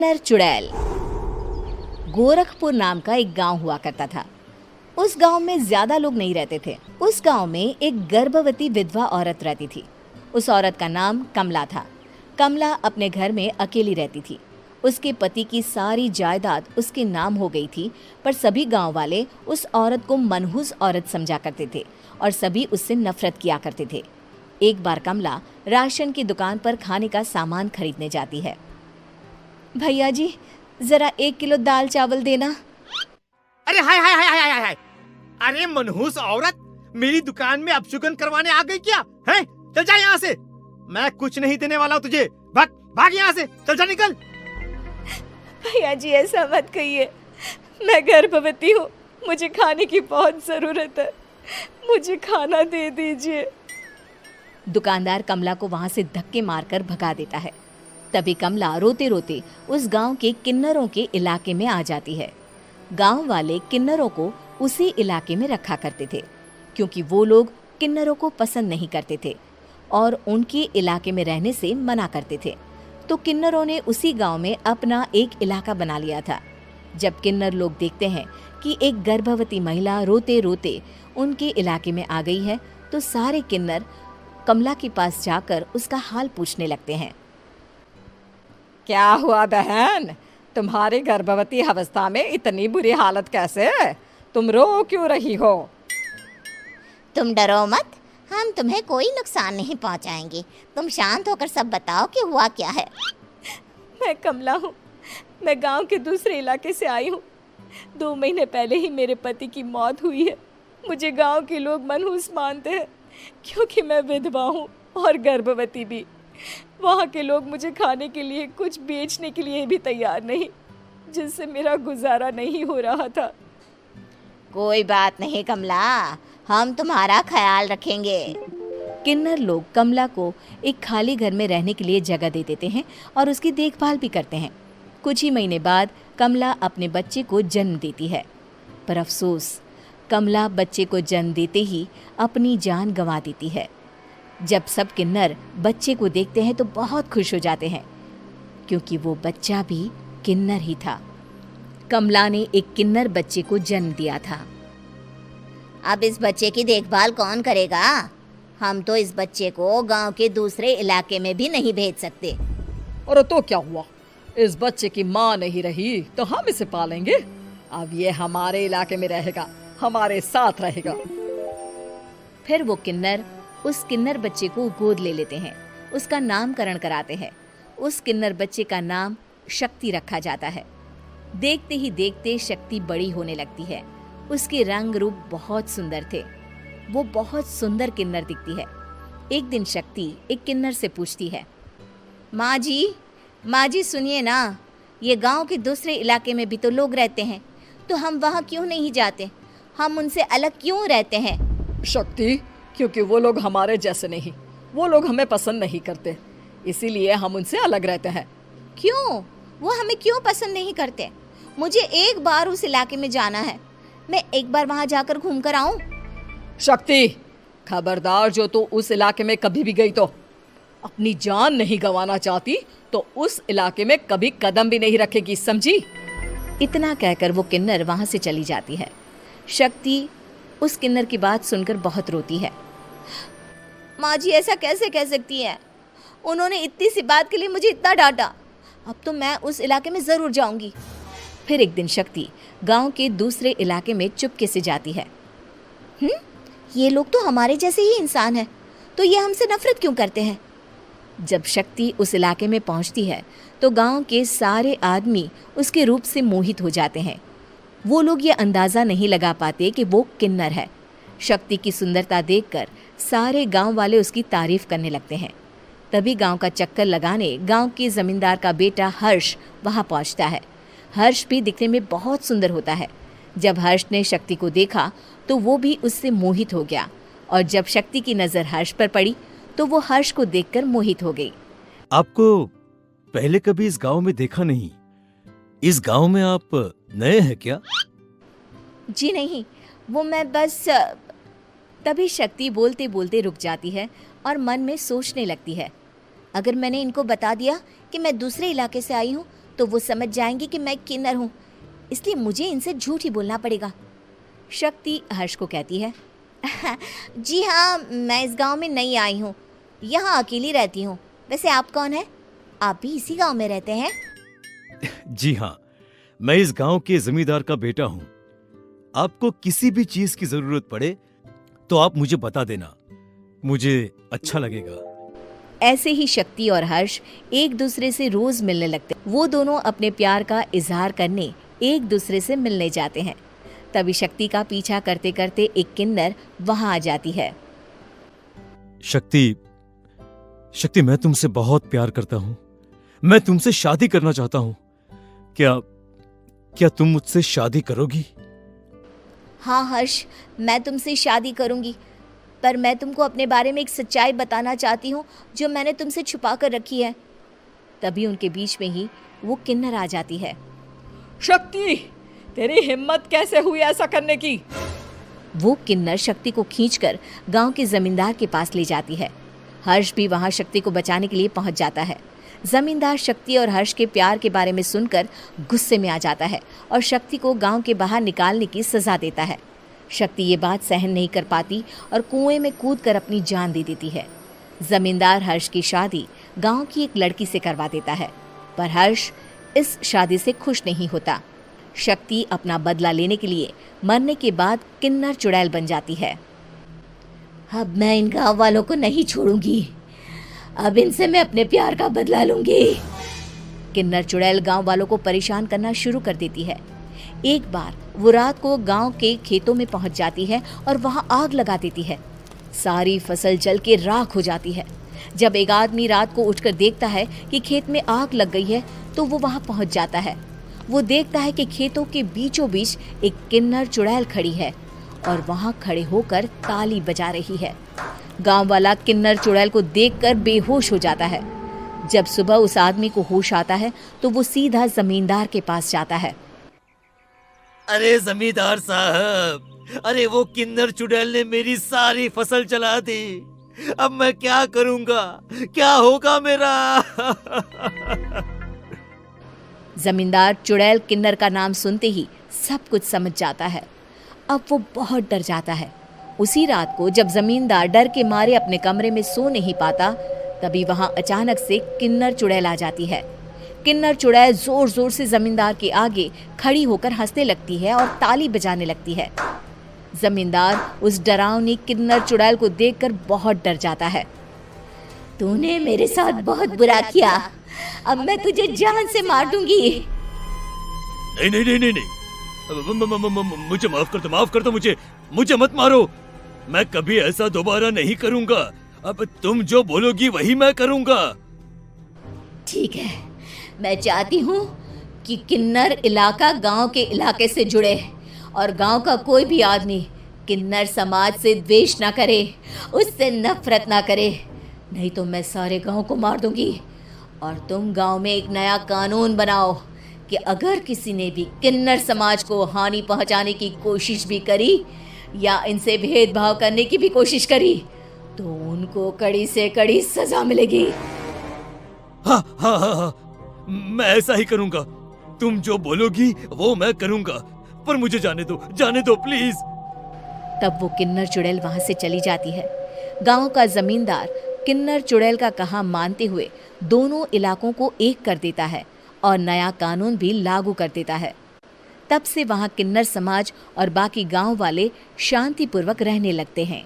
नर चुड़ैल। गोरखपुर नाम का एक गांव हुआ करता था। उस गांव में ज्यादा लोग नहीं रहते थे। उस गांव में एक गर्भवती विधवा औरत रहती थी। उस औरत का नाम कमला था। कमला अपने घर में अकेली रहती थी। उसके पति की सारी जायदाद उसके नाम हो गई थी, पर सभी गांव वाले उस औरत को मनहूस औरत समझा करते थे और सभी उससे नफरत किया करते थे। एक बार कमला राशन की दुकान पर खाने का सामान खरीदने जाती है। भैया जी, जरा 1 किलो दाल चावल देना। अरे हाय हाय हाय हाय हाय हाय। अरे मनहूस औरत, मेरी दुकान में अपशुगन करवाने आ गई क्या? हैं? चल जा यहाँ से। मैं कुछ नहीं देने वाला हूँ तुझे। भाग भाग यहाँ से, चल जा, निकल। भैया जी, ऐसा मत कहिए। मैं गर्भवती हूँ, मुझे खाने की बहुत जरूरत है। मुझे खाना दे दीजिए। दुकानदार कमला को वहां से धक्के मारकर भगा देता है। तभी कमला रोते रोते उस गांव के किन्नरों के इलाके में आ जाती है। गांव वाले किन्नरों को उसी इलाके में रखा करते थे, क्योंकि वो लोग किन्नरों को पसंद नहीं करते थे और उनके इलाके में रहने से मना करते थे। तो किन्नरों ने उसी गांव में अपना एक इलाका बना लिया था। जब किन्नर लोग देखते हैं कि एक गर्भवती महिला रोते रोते उनके इलाके में आ गई है, तो सारे किन्नर कमला के पास जाकर उसका हाल पूछने लगते हैं। क्या हुआ बहन, तुम्हारी गर्भवती अवस्था में इतनी बुरी हालत कैसे? तुम रो क्यों रही हो? तुम डरो मत, हम तुम्हें कोई नुकसान नहीं पहुंचाएंगे। तुम शांत होकर सब बताओ कि हुआ क्या है। मैं कमला हूँ। मैं गांव के दूसरे इलाके से आई हूँ। 2 महीने पहले ही मेरे पति की मौत हुई है। मुझे गांव के लोग मनहूस मानते हैं, क्योंकि मैं विधवा हूँ और गर्भवती भी। वहाँ के लोग मुझे खाने के लिए कुछ बेचने के लिए भी तैयार नहीं, जिससे मेरा गुजारा नहीं हो रहा था। कोई बात नहीं कमला, हम तुम्हारा ख्याल रखेंगे। किन्नर लोग कमला को एक खाली घर में रहने के लिए जगह दे देते हैं और उसकी देखभाल भी करते हैं। कुछ ही महीने बाद कमला अपने बच्चे को जन्म देती है, पर अफसोस, कमला बच्चे को जन्म देते ही अपनी जान गंवा देती है। जब सब किन्नर बच्चे को देखते हैं तो बहुत खुश हो जाते हैं, क्योंकि वो बच्चा भी किन्नर ही था। कमला ने एक किन्नर बच्चे को जन्म दिया था। अब इस बच्चे की देखभाल कौन करेगा? हम तो इस बच्चे को गांव के दूसरे इलाके में भी नहीं भेज सकते। और तो क्या हुआ, इस बच्चे की माँ नहीं रही तो हम इसे पालेंगे। अब ये हमारे इलाके में रहेगा, हमारे साथ रहेगा। फिर वो किन्नर उस किन्नर बच्चे को गोद ले लेते हैं, उसका नामकरण कराते हैं। उस किन्नर बच्चे का नाम शक्ति रखा जाता है। देखते ही देखते शक्ति बड़ी होने लगती है। उसके रंग रूप बहुत सुंदर थे। वो बहुत सुंदर किन्नर दिखती है। एक दिन शक्ति एक किन्नर से पूछती है, माँ जी सुनिए ना, ये गांव के दूसरे इलाके में भी तो लोग रहते हैं, तो हम वहाँ क्यों नहीं जाते? हम उनसे अलग क्यों रहते हैं? शक्ति, क्योंकि वो लोग हमारे जैसे नहीं, वो लोग हमें पसंद नहीं करते, इसीलिए हम उनसे अलग रहते हैं। क्यों? वो हमें क्यों पसंद नहीं करते? मुझे एक बार उस इलाके में जाना है। मैं एक बार वहाँ जाकर घूम कर आऊँ। शक्ति, खबरदार, जो तू उस इलाके में कभी भी गई तो अपनी जान नहीं गंवाना चाहती तो उस इलाके में कभी कदम भी नहीं रखेगी, समझी? इतना कहकर वो किन्नर वहाँ से चली जाती है। शक्ति उस किन्नर की बात सुनकर बहुत रोती है। माँ जी, ऐसा कैसे कह सकती है? उन्होंने इतनी सी बात के लिए मुझे इतना डांटा। अब तो मैं उस इलाके में ज़रूर जाऊंगी। फिर एक दिन शक्ति गांव के दूसरे इलाके में चुपके से जाती है। ये लोग तो हमारे जैसे ही इंसान हैं, तो ये हमसे नफरत क्यों करते हैं? जब शक्ति उस इलाके में पहुंचती है तो गांव के सारे आदमी उसके रूप से मोहित हो जाते हैं। वो लोग ये अंदाज़ा नहीं लगा पाते कि वो किन्नर है। शक्ति की सुंदरता देखकर सारे गांव वाले उसकी तारीफ करने लगते हैं। तभी गांव का चक्कर लगाने गांव के जमींदार का बेटा हर्ष वहां पहुंचता है। हर्ष भी दिखने में बहुत सुंदर होता है। जब हर्ष ने शक्ति को देखा तो वो भी उससे मोहित हो गया, और जब शक्ति की नज़र हर्ष पर पड़ी तो वो हर्ष को देखकर मोहित हो गई। आपको पहले कभी इस गांव में देखा नहीं। इस गांव में आप नए हैं क्या? जी नहीं, वो मैं बस। तभी शक्ति बोलते बोलते रुक जाती है और मन में सोचने लगती है, अगर मैंने इनको बता दिया कि मैं दूसरे इलाके से आई हूँ तो वो समझ जाएंगे कि मैं किन्नर हूँ, इसलिए मुझे इनसे झूठ ही बोलना पड़ेगा। शक्ति हर्ष को कहती है, जी हाँ, मैं इस गांव में नई आई हूँ, यहाँ अकेली रहती हूँ। वैसे आप कौन है? आप भी इसी गांव में रहते हैं? जी हाँ, मैं इस गांव के जमींदार का बेटा हूँ। आपको किसी भी चीज की जरूरत पड़े तो आप मुझे बता देना, मुझे अच्छा लगेगा। ऐसे ही शक्ति और हर्ष एक दूसरे से रोज मिलने लगते। वो दोनों अपने प्यार का इजहार करने एक दूसरे से मिलने जाते हैं। तभी शक्ति का पीछा करते करते एक किन्नर वहां आ जाती है। शक्ति, मैं तुमसे बहुत प्यार करता हूँ। मैं तुमसे शादी करना चाहता हूँ। क्या तुम मुझसे शादी करोगी? हाँ हर्ष, मैं तुमसे शादी करूँगी, पर मैं तुमको अपने बारे में एक सच्चाई बताना चाहती हूँ जो मैंने तुमसे छुपा कर रखी है। तभी उनके बीच में ही वो किन्नर आ जाती है। शक्ति, तेरी हिम्मत कैसे हुई ऐसा करने की? वो किन्नर शक्ति को खींचकर गांव के जमींदार के पास ले जाती है। हर्ष भी वहां शक्ति को बचाने के लिए पहुंच जाता है। जमींदार शक्ति और हर्ष के प्यार के बारे में सुनकर गुस्से में आ जाता है और शक्ति को गांव के बाहर निकालने की सजा देता है। शक्ति ये बात सहन नहीं कर पाती और कुएं में कूदकर अपनी जान दे देती है। जमींदार हर्ष की शादी गांव की एक लड़की से करवा देता है, पर हर्ष इस शादी से खुश नहीं होता। शक्ति अपना बदला लेने के लिए मरने के बाद किन्नर चुड़ैल बन जाती है। अब मैं इन गाँव वालों को नहीं छोड़ूंगी, अब इनसे मैं अपने प्यार का बदला लूंगी। किन्नर चुड़ैल गांव वालों को परेशान करना शुरू कर देती है। एक बार वो रात को गांव के खेतों में पहुंच जाती है और वहां आग लगा देती है। सारी फसल जल के राख हो जाती है। जब एक आदमी रात को उठकर देखता है कि खेत में आग लग गई है तो वो वहां पहुंच जाता है। वो देखता है कि खेतों के बीचों बीच एक किन्नर चुड़ैल खड़ी है और वहां खड़े होकर ताली बजा रही है। गांव वाला किन्नर चुड़ैल को देखकर बेहोश हो जाता है। जब सुबह उस आदमी को होश आता है तो वो सीधा जमींदार के पास जाता है। अरे जमींदार साहब, अरे वो किन्नर चुड़ैल ने मेरी सारी फसल जला दी। अब मैं क्या करूंगा? क्या होगा मेरा? जमींदार चुड़ैल किन्नर का नाम सुनते ही सब कुछ समझ जाता है। अब वो बहुत डर जाता है। उसी रात को जब जमींदार डर के मारे अपने कमरे में सो नहीं पाता, तभी वहां अचानक से किन्नर चुड़ैल आ जाती है। किन्नर चुड़ैल जोर जोर से जमींदार के आगे खड़ी होकर हंसने लगती है और ताली बजाने लगती है। जमींदार उस डरावनी किन्नर चुड़ैल को देखकर बहुत डर जाता है। तूने मेरे साथ बहुत बुरा किया, अब मैं तुझे जान से मार दूंगी। नहीं नहीं नहीं नहीं, नहीं। मुझे माफ कर दो, मुझे मत मारो। मैं कभी ऐसा दोबारा नहीं करूंगा। अब तुम जो बोलोगी वही मैं करूंगा। ठीक है, मैं चाहती हूँ कि किन्नर इलाका गांव के इलाके से जुड़े और गांव का कोई भी आदमी किन्नर समाज से द्वेष ना करे, उससे नफरत ना करे, नहीं तो मैं सारे गांव को मार दूंगी। और तुम गांव में एक नया कानून बनाओ कि अगर किसी ने भी किन्नर समाज को हानि पहुंचाने की कोशिश भी करी या इनसे भेदभाव करने की भी कोशिश करी तो उनको कड़ी से कड़ी सजा मिलेगी। हाँ हाँ हाँ हाँ, मैं ऐसा ही करूंगा। तुम जो बोलोगी वो मैं करूंगा, पर मुझे जाने दो प्लीज। तब वो किन्नर चुड़ैल वहां से चली जाती है। गांव का जमींदार किन्नर चुड़ैल का कहा मानते हुए दोनों इलाकों को एक कर देता है और नया कानून भी लागू कर देता है। तब से वहां किन्नर समाज और बाकी गांव वाले शांतिपूर्वक रहने लगते हैं।